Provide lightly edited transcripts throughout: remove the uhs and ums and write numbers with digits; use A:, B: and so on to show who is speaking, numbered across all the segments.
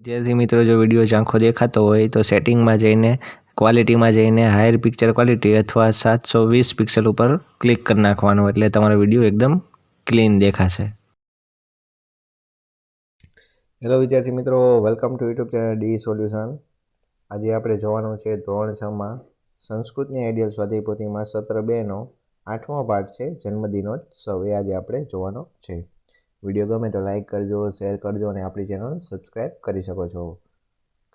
A: विद्यार्थी मित्रों जो विडियो आँखों देखातो होय तो सेटिंग में जईने क्वॉलिटी में जईने हायर पिक्चर क्वॉलिटी अथवा 720 पिक्सल पर क्लिक कर नाखवानुं एटले तमारो विडियो एकदम क्लीन देखाशे। हेलो विद्यार्थी मित्रों, welcome to YouTube channel D solution. आज आपणे जोवानुं छे धोरण 6 में संस्कृतनी आइडियल स्वाध्याय पोथीमां सत्र 2 नो 8मो पाठ छे जन्मदिनोत्सव। ए आज आपणे जोवानो छे। विडियो गमे तो लाइक करजो, शेर करजो और आपणी चेनल सब्सक्राइब करी शको छो।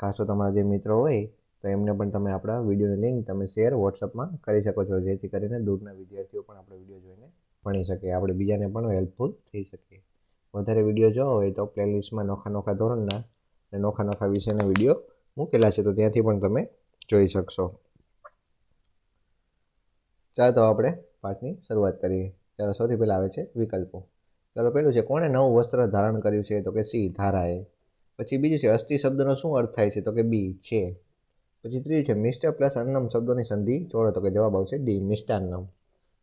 A: खास तो तमारा जे मित्रों होय तो एमने पण तमे आपणा विडियोनी लिंक तमे शेर वॉट्सएप में करी शको छो, जेथी करीने दूરના विद्यार्थीओ पण आपणो विडियो जोईने भणी शके, आपणे बीजाने पण हेल्पफुल थई शके। वधारे विडियो जोवा होय तो प्लेलिस्ट में नोखा नोखा धोरणना अने नोखा नोखा विषयना विडियो मूकेला छे, तो त्यांथी पण तमे जोई शकशो। चालो तो आपणे पाठनी शरूआत करीए। चालो सौथी पहेला आवे छे विकल्पो। चालो पहेलुं छे कोणे नवुं वस्त्र धारण कर्युं छे, तो के सी धाराए। पछी बीजुं छे अस्थि शब्दनो शुं अर्थ थाय छे, तो के बी छे। पछी त्रीजुं छे मिष्ट प्लस अन्नम शब्दोनी संधि जोड़ो, तो के जवाब आवशे डी मिष्टान्नम।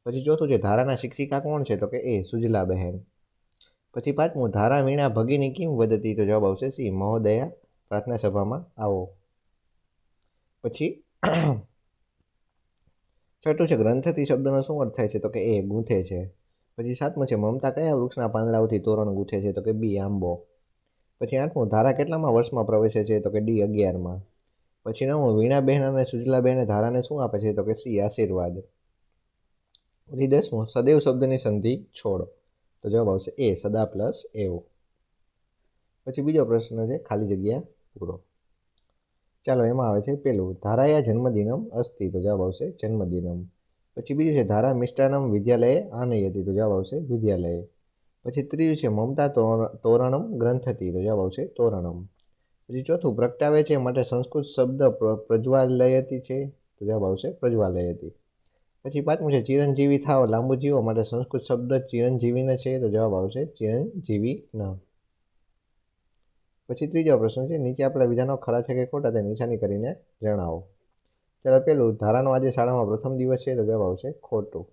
A: पछी चौथुं छे धाराना शिक्षिका कोण छे, तो के ए सुजला बहेन। पछी पांचमुं धारा वीणा भगीनी किम वदती, तो जवाब आवशे सी महोदया प्रार्थना सभामां आवो। पछी छठुं छे ग्रंथति शब्दनो शुं अर्थ थाय छे, तो के ए गूंथे छे। पछी सातमुं छे ममता कया वृक्षना પાંદડાઓથી तोरण गूंथे छे, तो के बी आंबो। पछी आठमुं धारा કેટલામાં વર્ષમાં પ્રવેશે છે, તો કે ડી 11માં। પછી નવમું વીણાબેન અને સુજલાબેન ધારાને શું આપે છે, તો કે સી આશીર્વાદ। પછી 10મું સદૈવ શબ્દની સંધિ છોડો, તો જવાબ આવશે એ સદા પ્લસ એવ। પછી બીજો પ્રશ્ન છે ખાલી જગ્યા પૂરો। ચાલો એમાં આવે છે પેલું ધારાયા જન્મદિનમ અસ્તિ, તો જવાબ આવશે જન્મદિનમ। પછી બીજું છે ધારા મિષ્ટાનમ વિદ્યાલયે આનયતિ, તો જવાબ આવશે વિદ્યાલયે। પછી ત્રીજું છે મમતા તોરણમ ગ્રંથતિ, તો જવાબ આવશે તોરણમ। પછી ચોથું પ્રગટાવે છે માટે સંસ્કૃત શબ્દ પ્રજ્વાલયતિ છે, તો જવાબ આવશે પ્રજ્વાલયતિ। પછી પાંચમું છે ચિરંજીવી થાવ લાંબુ જીવો માટે સંસ્કૃત શબ્દ ચિરંજીવીને છે, તો જવાબ આવશે ચિરંજીવી ન। પછી ત્રીજો પ્રશ્ન છે નીચે આપેલા વિધાનો ખરા છે કે ખોટા તે નિશાની કરીને જણાવો। ચાલો પેલું ધારાનો આજે શાળામાં પ્રથમ દિવસ છે, તો જવાબ આવશે ખોટું।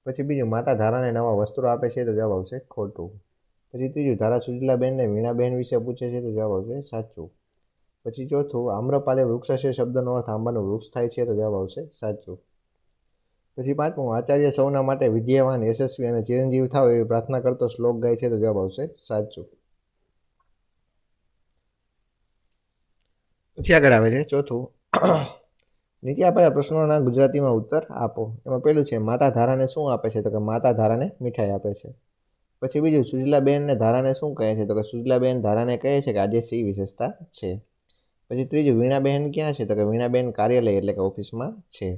A: પછી બીજું માતા ધારાને નવા વસ્ત્રો આપે છે, તો જવાબ આવશે ખોટું। પછી ત્રીજું ધારા સુજલાબેનને વીણાબેન વિશે પૂછે છે, તો જવાબ આવશે સાચું। પછી ચોથું આમ્રપાલે વૃક્ષ શબ્દનો અર્થ આંબાનું વૃક્ષ થાય છે, તો જવાબ આવશે સાચું। પછી પાંચમું આચાર્ય સૌના માટે વિદ્યાવાન યશસ્વી અને ચિરંજીવી થાવ એવી પ્રાર્થના કરતો શ્લોક ગાય છે, તો જવાબ આવશે સાચું। પછી આગળ આવે છે ચોથું નીચે આપેલા પ્રશ્નોના ગુજરાતીમાં ઉત્તર આપો। એમાં પેલું છે માતા ધારાને શું આપે છે, તો કે માતા ધારાને મીઠાઈ આપે છે। પછી બીજું સુજલાબેનને ધારાને શું કહે છે, તો કે સુજલાબેન ધારાને કહે છે કે આજે સી વિશેષતા છે। પછી ત્રીજું વીણાબેન ક્યાં છે, તો કે વીણાબેન કાર્યાલય એટલે કે ઓફિસમાં છે।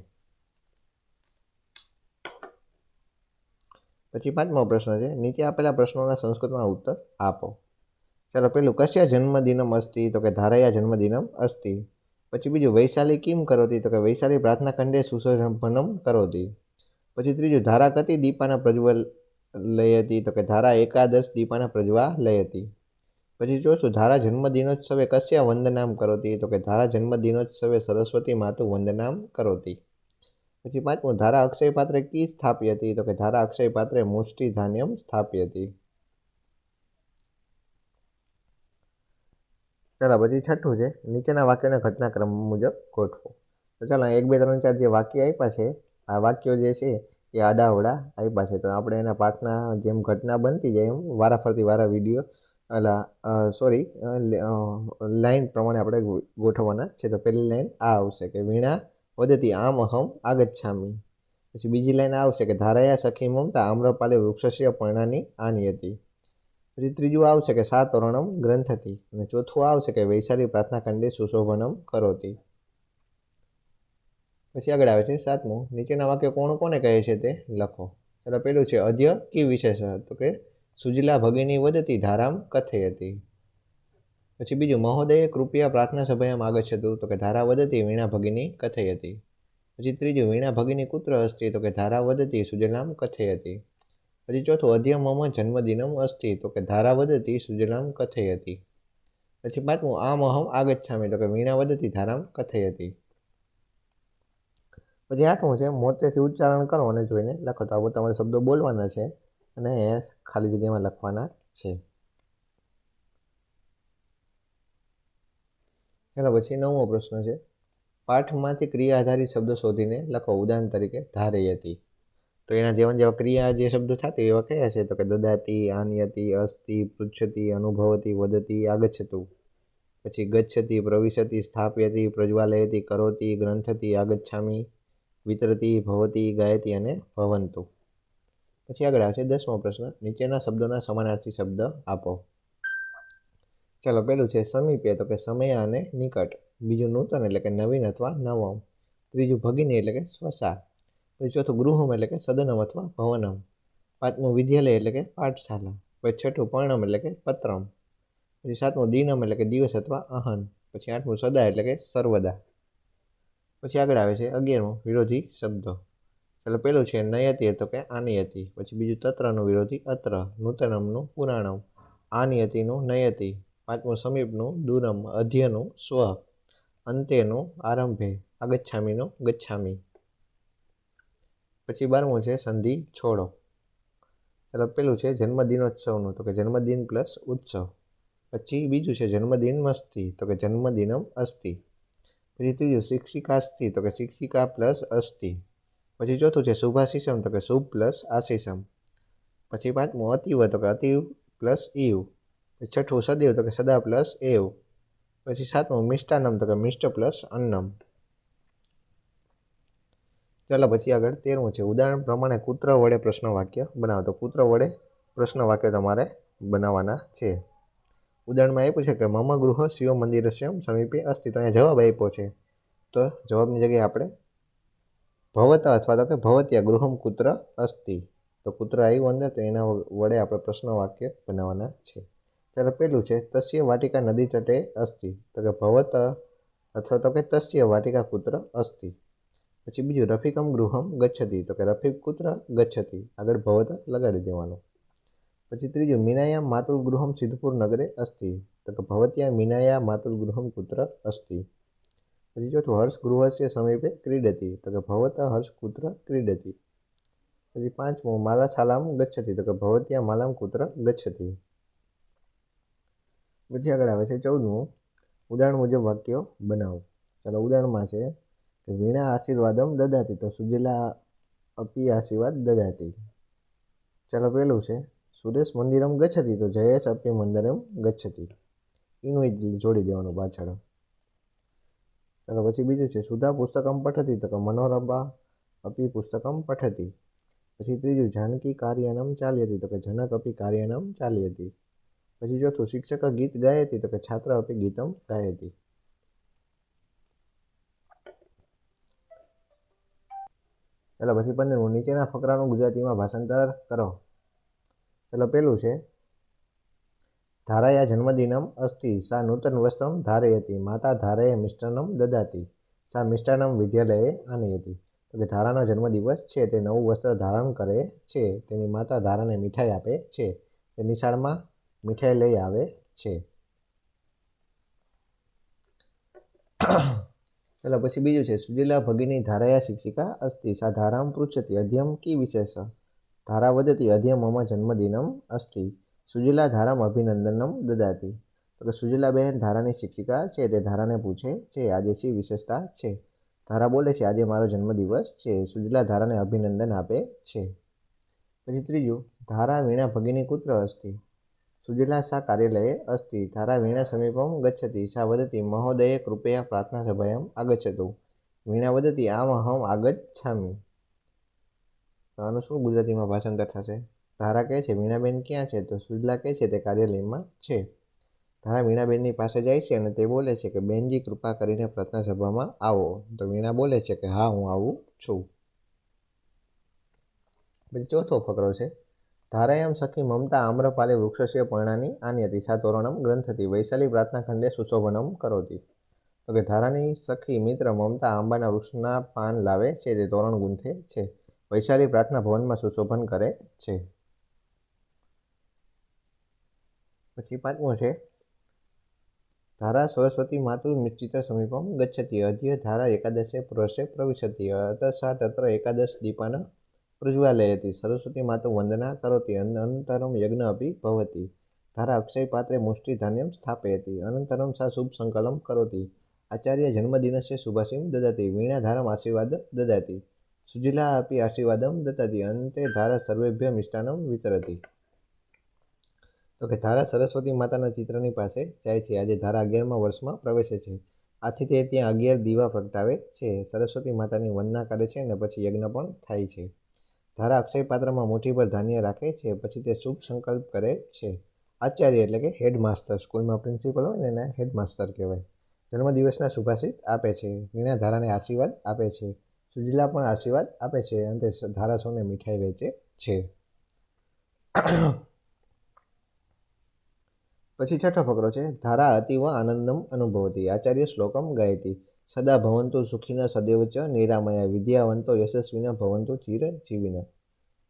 A: પછી પાંચમો પ્રશ્ન છે નીચે આપેલા પ્રશ્નોના સંસ્કૃતમાં ઉત્તર આપો। ચાલો પેલું કસ્યા જન્મદિનમ અસ્તિ, તો કે ધારાયા જન્મદિનમ અસ્તિ। પછી બીજું વૈશાલી કિમ કરોતી, તો કે વૈશાલી પ્રાર્થના ખંડે સુશોભનમ કરોતી। પછી ત્રીજું ધારા કતિ દીપાના પ્રજ્વલયતી, તો કે ધારા એકાદશ દીપાના પ્રજ્વાલયતી। પછી ચોથું ધારા જન્મદિનોત્સવે કસ્યા વંદનામ કરોતી, તો કે ધારા જન્મદિનોત્સવે સરસ્વતી માતુ વંદનામ કરોતી। પછી પાંચમું ધારા અક્ષય પાત્રે કી સ્થાપ્યતી, તો કે ધારા અક્ષય પાત્રે મુષ્ટિ ધાન્યમ સ્થાપ્યતી। ચાલો પછી છઠ્ઠું છે નીચેના વાક્યોને ઘટનાક્રમ મુજબ ગોઠવો। તો ચાલો 1 2 3 4 જે વાક્ય આપ્યા છે આ વાક્યો જે છે એ આડાઅવળા આપ્યા છે, તો આપણે એના પાઠના જેમ ઘટના બનતી જાય એમ વારાફરતી વારા વિડીયો લાઈન પ્રમાણે આપણે ગોઠવવાના છે। તો પહેલી લાઈન આ આવશે કે વીણા વદતી આમ અહમ આગચ્છામિ। પછી બીજી લાઈન આવશે કે ધારાયા સખી મમતા આમ્રપાલે વૃક્ષસ્ય પર્ણાની આનયતિ। પછી ત્રીજું આવશે કે સા તોરણમ ગ્રંથતિ, અને ચોથું આવશે કે વૈશાલી પ્રાર્થના ખંડે સુશોભનમ કરોતી। પછી આગળ આવે છે સાતમું નીચેના વાક્ય કોણ કોને કહે છે તે લખો। ચાલો પેલું છે અધ્ય કી વિશેષ, તો કે સુજલા ભગિની વદતી ધારામ કથયતી। પછી બીજું મહોદય કૃપયા પ્રાર્થના સભાયામ આગચ્છતુ, તો કે ધારા વદતી વીણા ભગિની કથયતી। પછી ત્રીજું વીણા ભગિની કુત્ર અસ્તિ, તો કે ધારા વદતી સુજલામ કથયતી। પછી ચોથું અધ્ય મમ જન્મદિનમ અસ્તિ, તો કે ધારા વદતી સુજલામ કથયતી। પછી પાંચમું આમ અહમ આગચ્છામિ, તો કે વીણા વદતી ધારામ કથયતી। પછી આઠમું છે મોટેથી ઉચ્ચારણ કરો અને જોઈને લખો। તો આ તમારે શબ્દો બોલવાના છે અને ખાલી જગ્યામાં લખવાના છે। એના પછી 9મો પ્રશ્ન છે, પાઠમાંથી ક્રિયા આધારિત શબ્દો શોધીને લખો. ઉદાહરણ તરીકે ધારયતિ. તો એના જેવા ક્રિયા જે શબ્દો થતી એવા કયા છે? તો કે દદાતી, આનયતિ, અસ્તિ, પૃચ્છતિ, અનુભવતી, વદતી, આગચ્છતુ. પછી ગચ્છતિ, પ્રવિશતિ, સ્થાપ્યતિ, પ્રજ્વાલયતિ, કરોતિ, ગ્રંથતિ, આગચ્છામિ, વિતરતી, ભવતી, ગાયતી અને ભવંતુ. પછી આગળ આવશે 10મો પ્રશ્ન, નીચેના શબ્દોના સમાનાર્થી શબ્દ આપો. ચાલો, પેલું છે સમીપે, તો કે સમય અને નિકટ. બીજું નૂતન એટલે કે નવીન અથવા નવમ. ત્રીજું ભગિની એટલે કે સ્વસા. પછી ચોથું ગૃહમ એટલે કે સદનમ અથવા ભવનમ. પાંચમું વિદ્યાલય એટલે કે પાઠશાલા. પછી છઠ્ઠું પર્ણમ એટલે કે પત્રમ. પછી સાતમું દિનમ એટલે કે દિવસ અથવા અહન. પછી આઠમું સદા એટલે કે સર્વદા. પછી આગળ આવે છે 11મો વિરોધી શબ્દો. ચાલો, પેલું છે નયતિ તો કે આનયતિ. પછી બીજું તત્રનું વિરોધી અત્ર. નૂતનમનું પુરાણમ. આનયતિનું નયતિ. પાંચમું સમીપનું દૂરમ. અધ્યનું સ્વ. અંતેનું આરંભે. આગચ્છામીનું ગચ્છામી. પછી 12મું છે સંધિ છોડો. ચાલો, પેલું છે જન્મદિનોત્સવનું, તો કે જન્મદિન પ્લસ ઉત્સવ. પછી બીજું છે જન્મદિન મસ્તી, તો કે જન્મદિનમ અસ્તિ. પછી ત્રીજું શિક્ષિકાસ્તિ, તો કે શિક્ષિકા પ્લસ અસ્તિ. પછી ચોથું છે શુભાશીષમ, તો કે શુભ પ્લસ આશીષમ. પછી પાંચમું અતિવ, તો કે અતિવ પ્લસ ઈવ. પછી છઠ્ઠું સદૈવ, તો કે સદા પ્લસ એવ. પછી સાતમું મિષ્ટાન્નમ, તો કે મિષ્ટ પ્લસ અન્નમ. ચાલો, પછી આગળ 13મું છે ઉદાહરણ પ્રમાણે કૂત્ર વડે પ્રશ્ન વાક્ય બનાવો. તો કૂત્ર વડે પ્રશ્ન વાક્ય તમારે બનાવવાના છે. ઉદાહરણમાં આપ્યું છે કે મમ ગૃહ શિવ મંદિરસ્ય સમીપે અસ્તિ. તો અહીંયા જવાબ આપ્યો છે, તો જવાબની જગ્યાએ આપણે ભવત અથવા તો કે ભવત્યા ગૃહમ કૂત્ર અસ્તિ. તો કૂત્ર આવ્યું અંદર, તો એના વડે આપણે પ્રશ્ન વાક્ય બનાવવાના છે. ત્યારે પેલું છે તસ્ય વાટિકા નદી તટે અસ્તિ. તો કે ભવત અથવા તો કે તસ્ય વાટિકા કૂત્ર અસ્તિ. પછી બીજું રફિકમ ગૃહમ ગચ્છતિ. તો કે રફિક કૂત્ર ગચ્છતિ. આગળ ભવત લગાડી દેવાનું. પછી ત્રીજું મીનાયા માતુલ ગૃહમ સિદ્ધપુર નગરે અસ્તિ. તો કે ભવત્યા મીનાયા માતુલ ગૃહમ કૂત્ર અસ્તિ. પછી ચોથું હર્ષ ગૃહસ્ય સમીપે ક્રીડતી. તો કે ભવત હર્ષ કૂત્ર ક્રીડતી. પછી પાંચમું માલા શાલામ ગચ્છતિ. તો કે ભવત્યા માલામ કૂત્ર ગચ્છતિ. પછી આગળ આવે છે 14મું ઉદાહરણ મુજબ વાક્યો બનાવો. ચાલો, ઉદાહરણમાં છે કે વીણા આશીર્વાદમ દદાતી. તો સુજલા અપી આશીર્વાદ દદાતી. ચાલો, પેલું છે સુરેશ મંદિરમ ગચ્છતિ. તો જયેશ અપી મંદિરમ ગચ્છતિ. એનું જોડી દેવાનું પાછળ. ચાલો, પછી બીજું છે સુધા પુસ્તકમ પઠતી. તો કે મનોરમા અપી પુસ્તકમ પઠતી. પછી ત્રીજું જાનકી કાર્યનમ ચાલ્યતી. તો કે જનક અપી કાર્યનમ ચાલ્યતી. પછી ચોથું શિક્ષક ગીત ગાયતી. તો કે છાત્ર અપી ગીતમ ગાયતી. ચાલો, પછી 15મું નીચેના ફકરાનું ગુજરાતીમાં ભાષાંતર કરો. ચાલો, પેલું છે ધારાયા જન્મદિનમ અસ્તિ. સા નૂતન વસ્ત્રમ ધારયતી. માતા ધારય મિષ્ટાન્નમ દદાતી. સા મિષ્ટાન્નમ વિદ્યાલયે આનયતી. તો કે ધારાનો જન્મદિવસ છે, તે નવું વસ્ત્ર ધારણ કરે છે. તેની માતા ધારાને મીઠાઈ આપે છે. તે નિશાળમાં મીઠાઈ લઈ આવે છે. ચાલો, પછી બીજું છે સુજલા ભગિની ધારાયા શિક્ષિકા અસ્તિ. સા ધારામ પૃચ્છતિ અધ્યમ કી વિશેષ. ધારા વદતી અધ્ય મમ જન્મદિનમ અસ્તિ. સુજલા ધારામ અભિનંદનમ દદાતી. તો કે સુજલાબેન ધારાની શિક્ષિકા છે, તે ધારાને પૂછે છે આજે શી વિશેષતા છે. ધારા બોલે છે આજે મારો જન્મદિવસ છે. સુજલા ધારાને અભિનંદન આપે છે. પછી ત્રીજું ધારા વીણા ભગિની કુત્ર અસ્તિ. સુજલા સા કાર્યાલયે અસ્તિ. ધારા વીણા સમીપમ ગચ્છતિ. સા વદતી મહોદયે કૃપયા પ્રાર્થના સભાયામ આગચ્છતુ. વીણા વદતી આમ અહમ આગચ્છામિ. તો આનું શું ગુજરાતીમાં ભાષાંતર થશે? ધારા કહે છે વીણાબેન ક્યાં છે? તો સુજલા કહે છે તે કાર્યાલયમાં છે. ધારા વીણાબેનની પાસે જાય છે અને તે બોલે છે કે બેનજી કૃપા કરીને પ્રાર્થના સભામાં આવો. તો વીણા બોલે છે કે હા, હું આવું છું. પછી ચોથો ફકરો છે ધારાયામ સખી મમતા આમ્રપાલે વૃક્ષસ્ય પર્ણાની આનયતી. સા તોરણમ ગ્રંથતી. વૈશાલી પ્રાર્થના ખંડે સુશોભનમ કરોતી. તો કે ધારાની સખી મિત્ર મમતા આંબાના વૃક્ષના પાન લાવે છે, તે તોરણ ગૂંથે છે. વૈશાલી પ્રાર્થના ભવનમાં સુશોભન કરે છે. પછી પાંચમો છે ધારા સરસ્વતી માતુ નિશ્ચિત સમીપમ ગચ્છતિ. અધ્ય ધારા એકાદશે વર્ષે પ્રવિશતિ. અત સા તત્ર એકાદશ દીપાન પ્રજ્વાલયતી. સરસ્વતી માતુ વંદના કરોતી. અનંતરમ યજ્ઞ અપી ભવતી. ધારા અક્ષય પાત્રે મુષ્ટિ ધાન્યમ સ્થાપયતી. અનંતરમ સા શુભ સંકલમ કરોતી. આચાર્ય જન્મદિનસ્ય શુભાશીમ દદાતિ વીણાધારમ આશીર્વાદ દદાતિ સુજીલા આપી આશીર્વાદમ દદાતિ અંતે ધારા સર્વેભ્ય મિષ્ટાન્નમ વિતરતી. તો કે ધારા સરસ્વતી માતાના ચિત્રની પાસે જાય છે. આજે ધારા 11મા વર્ષમાં પ્રવેશે છે. આથી તે ત્યાં 11 દીવા પ્રગટાવે છે, સરસ્વતી માતાની વંદના કરે છે અને પછી યજ્ઞ પણ થાય છે. ધારા અક્ષય પાત્રમાં મુઠ્ઠીભર ધાન્ય રાખે છે, પછી તે શુભ સંકલ્પ કરે છે. આચાર્ય એટલે કે હેડમાસ્ટર, સ્કૂલમાં પ્રિન્સિપલ હોય ને એને હેડમાસ્ટર કહેવાય. જન્મદિવસના શુભાશીષ આપે છે, વીણા ધારાને આશીર્વાદ આપે છે, સુજીલા પણ આશીર્વાદ આપે છે અને તે ધારા સૌને મીઠાઈ વેચે છે. પછી છઠ્ઠો ફકરો છે. ધારા અતીવ આનંદમ અનુભવતી આચાર્ય શ્લોકમ ગાયતી સદા ભવંતુ સુખીન સદૈવ ચ નિરામયા વિદ્યાવંતો યશસ્વીન ભવંતુ ચિર જીવિન.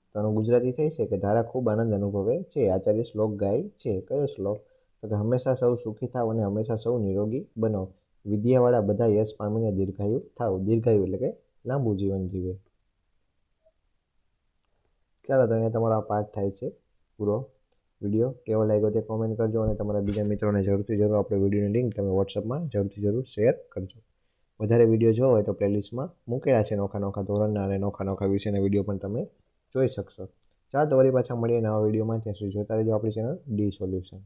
A: તો આનું ગુજરાતી થઈ છે કે ધારા ખૂબ આનંદ અનુભવે છે, આચાર્ય શ્લોક ગાય છે. કયો શ્લોક? તો કે હંમેશા સૌ સુખી થાવ અને હંમેશા સૌ નિરોગી બનો, વિદ્યાવાળા બધા યશ પામીને દીર્ઘાયુ થાવ. દીર્ઘાયુ એટલે કે લાંબુ જીવન જીવે. ચાલો તો અહીંયા તમારો આ પાઠ થાય છે પૂરો. વિડીયો કેવો લાગ્યો તે કોમેન્ટ કરજો અને તમારા બીજા મિત્રોને જરૂરથી જરૂર આપણે વિડીયોની લિંક તમે વોટ્સઅપમાં જરૂરથી જરૂર શેર કરજો. વધારે વિડીયો જોવો હોય તો પ્લેલિસ્ટમાં મૂકેલા છે નોખા નોખા ધોરણના અને નોખા નોખા વિષયના વિડીયો પણ તમે જોઈ શકશો. ચાલો તો વળી પાછા મળીએ નવા વિડીયોમાં. ત્યાં સુધી જોતા રહેજો આપણી ચેનલ ડી સોલ્યુશન.